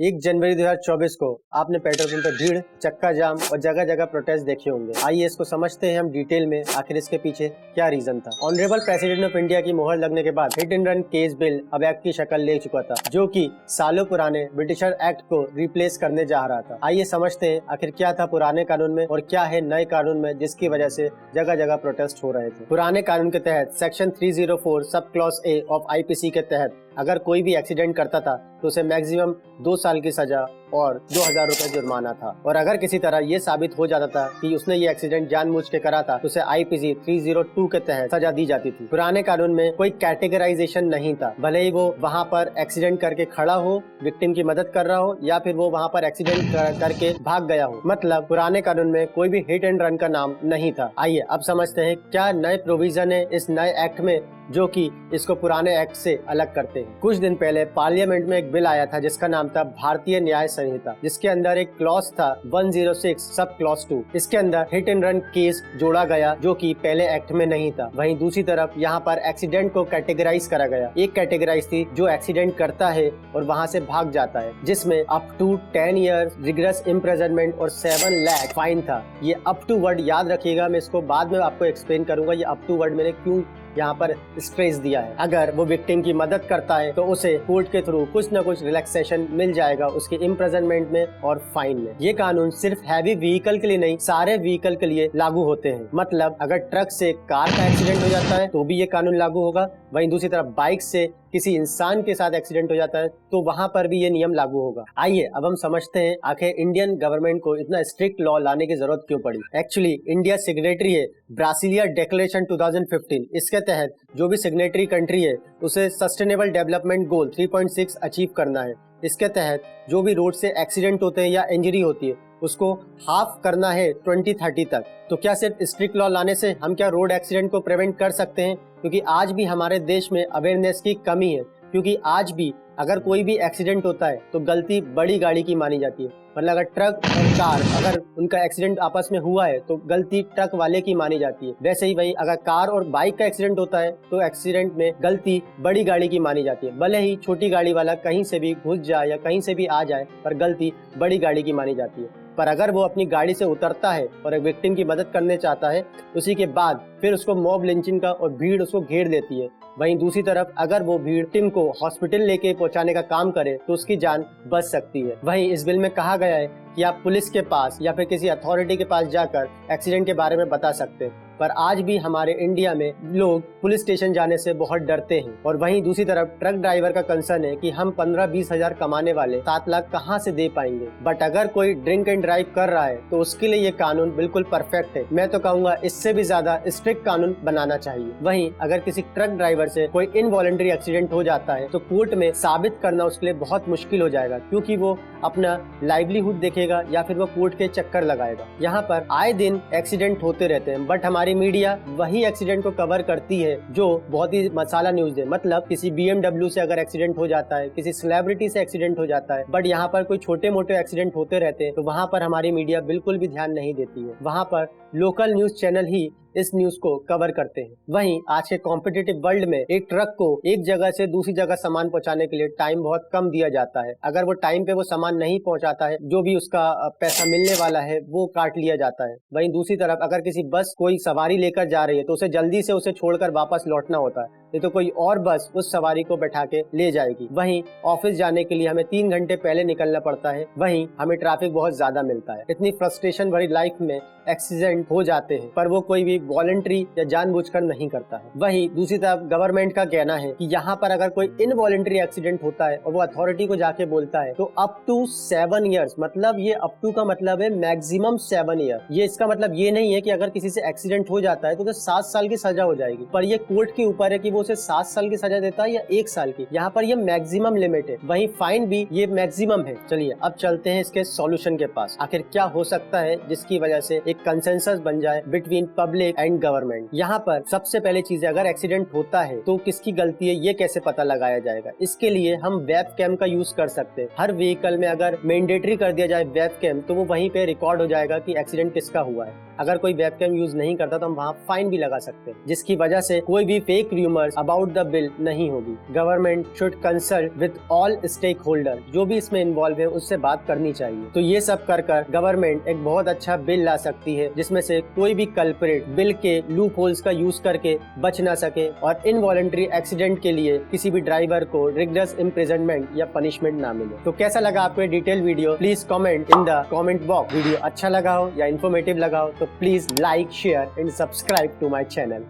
1 जनवरी 2024 को आपने petrol pump पर भीड़, चक्का जाम और जगह जगह प्रोटेस्ट देखे होंगे। आइए इसको समझते हैं हम डिटेल में, आखिर इसके पीछे क्या रीजन था। ऑनरेबल प्रेसिडेंट ऑफ इंडिया की मोहर लगने के बाद hit and run case bill अब एक्ट की शक्ल ले चुका था, जो कि सालों पुराने ब्रिटिशर एक्ट को रिप्लेस करने जा रहा था। आइए समझते हैं आखिर क्या था पुराने कानून में और क्या है नए कानून में, जिसकी वजह से जगह जगह प्रोटेस्ट हो रहे थे। पुराने कानून के तहत section 304 sub clause A of IPC के तहत अगर कोई भी एक्सीडेंट करता था तो उसे मैक्सिमम 2 साल की सजा और 2000 रुपए जुर्माना था। और अगर किसी तरह ये साबित हो जाता था कि उसने ये एक्सीडेंट जानबूझ के करा था तो उसे IPC 302 के तहत सजा दी जाती थी। पुराने कानून में कोई कैटेगराइजेशन नहीं था, भले ही वो वहाँ पर एक्सीडेंट करके खड़ा हो, विक्टिम की मदद कर रहा हो, या फिर वो वहाँ पर एक्सीडेंट करके भाग गया हो। मतलब पुराने कानून में कोई भी हिट एंड रन का नाम नहीं था। आइए अब समझते हैं क्या नए प्रोविजन है इस नए एक्ट में जो कि इसको पुराने एक्ट से अलग करते हैं। कुछ दिन पहले पार्लियामेंट में एक बिल आया था जिसका नाम था भारतीय न्याय संहिता, जिसके अंदर एक क्लॉज था 106 सब क्लॉज 2। इसके अंदर हिट एंड रन केस जोड़ा गया जो कि पहले एक्ट में नहीं था। वहीं दूसरी तरफ यहाँ पर एक्सीडेंट को कैटेगराइज करा गया। एक कैटेगराइज थी जो एक्सीडेंट करता है और वहाँ से भाग जाता है, जिसमें up to 10 years rigorous imprisonment और 7 लाख फाइन था। ये अप टू वर्ड याद रखिएगा, मैं इसको बाद में आपको एक्सप्लेन करूंगा ये अप टू वर्ड मैंने क्यों यहाँ पर स्ट्रेस दिया है। अगर वो विक्टिम की मदद करता है तो उसे कोर्ट के थ्रू कुछ न कुछ रिलैक्सेशन मिल जाएगा उसके इम्प्रिजनमेंट में और फाइन में। ये कानून सिर्फ हैवी व्हीकल के लिए नहीं, सारे व्हीकल के लिए लागू होते हैं। मतलब अगर ट्रक से कार का एक्सीडेंट हो जाता है तो भी ये कानून लागू होगा। वहीं दूसरी तरफ बाइक से किसी इंसान के साथ एक्सीडेंट हो जाता है तो वहां पर भी ये नियम लागू होगा। आइए अब हम समझते हैं आखिर इंडियन गवर्नमेंट को इतना स्ट्रिक्ट लॉ लाने की जरूरत क्यों पड़ी। एक्चुअली इंडिया सिग्नेटरी है ब्रासिलिया डिक्लेरेशन 2015। इसके तहत जो भी सिग्नेटरी कंट्री है उसे सस्टेनेबल डेवलपमेंट गोल 3.6 अचीव करना है। इसके तहत जो भी रोड से एक्सीडेंट होते हैं या इंजरी होती है उसको हाफ करना है 2030 तक। तो क्या सिर्फ स्ट्रिक्ट लॉ लाने से हम क्या रोड एक्सीडेंट को प्रिवेंट कर सकते हैं? क्योंकि आज भी हमारे देश में अवेयरनेस की कमी है। क्योंकि आज भी अगर कोई भी एक्सीडेंट होता है तो गलती बड़ी गाड़ी की मानी जाती है। मतलब अगर ट्रक और कार अगर उनका एक्सीडेंट आपस में हुआ है तो गलती ट्रक वाले की मानी जाती है। वैसे ही वही अगर कार और बाइक का एक्सीडेंट होता है तो एक्सीडेंट में गलती बड़ी गाड़ी की मानी जाती है। भले ही छोटी गाड़ी वाला कहीं से भी घुस जाए या कहीं से भी आ जाए, पर गलती बड़ी गाड़ी की मानी जाती है। पर अगर वो अपनी गाड़ी से उतरता है और एक विक्टिम की मदद करने चाहता है, उसी के बाद फिर उसको मॉब लिंचिंग का और भीड़ उसको घेर देती है। वहीं दूसरी तरफ अगर वो भीड़ विक्टिम को हॉस्पिटल लेके पहुंचाने का काम करे तो उसकी जान बच सकती है। वहीं इस बिल में कहा गया है कि आप पुलिस के पास या फिर किसी अथॉरिटी के पास जाकर एक्सीडेंट के बारे में बता सकते हैं। पर आज भी हमारे इंडिया में लोग पुलिस स्टेशन जाने से बहुत डरते हैं। और वहीं दूसरी तरफ ट्रक ड्राइवर का कंसर्न है कि हम 15-20 हजार कमाने वाले 7 लाख कहां से दे पाएंगे। बट अगर कोई ड्रिंक एंड ड्राइव कर रहा है तो उसके लिए ये कानून बिल्कुल परफेक्ट है। मैं तो कहूँगा इससे भी ज्यादा स्ट्रिक्ट कानून बनाना चाहिए। वहीं अगर किसी ट्रक ड्राइवर से कोई इनवॉलंटरी एक्सीडेंट हो जाता है तो कोर्ट में साबित करना उसके लिए बहुत मुश्किल हो जाएगा, क्योंकि वो अपना लाइवलीहुड देखेगा या फिर वो कोर्ट के चक्कर लगाएगा। यहाँ पर आए दिन एक्सीडेंट होते रहते हैं, बट हमारी मीडिया वही एक्सीडेंट को कवर करती है जो बहुत ही मसाला न्यूज है। मतलब किसी BMW से अगर एक्सीडेंट हो जाता है, किसी सेलिब्रिटी से एक्सीडेंट हो जाता है, बट यहाँ पर कोई छोटे मोटे एक्सीडेंट होते रहते हैं तो वहाँ पर हमारी मीडिया बिल्कुल भी ध्यान नहीं देती है। वहाँ पर लोकल न्यूज चैनल ही इस न्यूज को कवर करते हैं। वहीं आज के कॉम्पिटिटिव वर्ल्ड में एक ट्रक को एक जगह से दूसरी जगह सामान पहुंचाने के लिए टाइम बहुत कम दिया जाता है। अगर वो टाइम पे वो सामान नहीं पहुंचाता है, जो भी उसका पैसा मिलने वाला है वो काट लिया जाता है। वहीं दूसरी तरफ अगर किसी बस कोई सवारी लेकर जा रही है तो उसे जल्दी से उसे छोड़कर वापस लौटना होता है, नहीं तो कोई और बस उस सवारी को बैठा के ले जाएगी। वहीं ऑफिस जाने के लिए हमें 3 घंटे पहले निकलना पड़ता है। वहीं हमें ट्रैफिक बहुत ज्यादा मिलता है। इतनी फ्रस्ट्रेशन भरी लाइफ में एक्सीडेंट हो जाते हैं पर वो कोई भी वॉलंटरी या जानबूझकर नहीं करता है। वहीं दूसरी तरफ गवर्नमेंट का कहना है कि यहाँ पर अगर कोई इनवॉलंटरी एक्सीडेंट होता है और वो अथॉरिटी को जाके बोलता है तो अप टू 7 ईयर्स, मतलब ये अप टू का मतलब है मैक्सिमम 7 ईयर। ये इसका मतलब ये नहीं है कि अगर किसी से एक्सीडेंट हो जाता है तो 7 साल की सजा हो जाएगी, पर ये कोर्ट के ऊपर है कि वो उसे 7 साल की सजा देता है या 1 साल की। यहाँ पर ये मैक्सिमम लिमिट है। वहीं फाइन भी ये मैक्सिमम है। चलिए अब चलते हैं इसके सॉल्यूशन के पास। आखिर क्या हो सकता है जिसकी वजह से एक कंसेंसस बन जाए बिटवीन पब्लिक एंड गवर्नमेंट। यहाँ पर सबसे पहले चीज है, अगर एक्सीडेंट होता है तो किसकी गलती है ये कैसे पता लगाया जाएगा। इसके लिए हम वेब कैम का यूज कर सकते हैं। हर व्हीकल में अगर मैंडेटरी कर दिया जाए वेब कैम तो वो वहीं पे रिकॉर्ड हो जाएगा कि एक्सीडेंट किसका हुआ है। अगर कोई वेबकैम यूज नहीं करता तो हम वहाँ फाइन भी लगा सकते हैं, जिसकी वजह से कोई भी fake rumours about the bill नहीं होगी। Government should consult with all stakeholder, जो भी इसमें इन्वॉल्व है उससे बात करनी चाहिए। तो ये सब कर गवर्नमेंट एक बहुत अच्छा बिल ला सकती है, जिसमें से कोई भी कल्प्रेट बिल के लूप होल्स का यूज करके बच ना सके और इनवॉलंटरी एक्सीडेंट के लिए किसी भी ड्राइवर को रिगरस इम्प्रिजनमेंट या पनिशमेंट ना मिले। तो कैसा लगा आपको ये detail video? Please comment in the comment box. Video अच्छा लगा हो या इन्फॉर्मेटिव लगा हो तो please like, share and subscribe to my channel.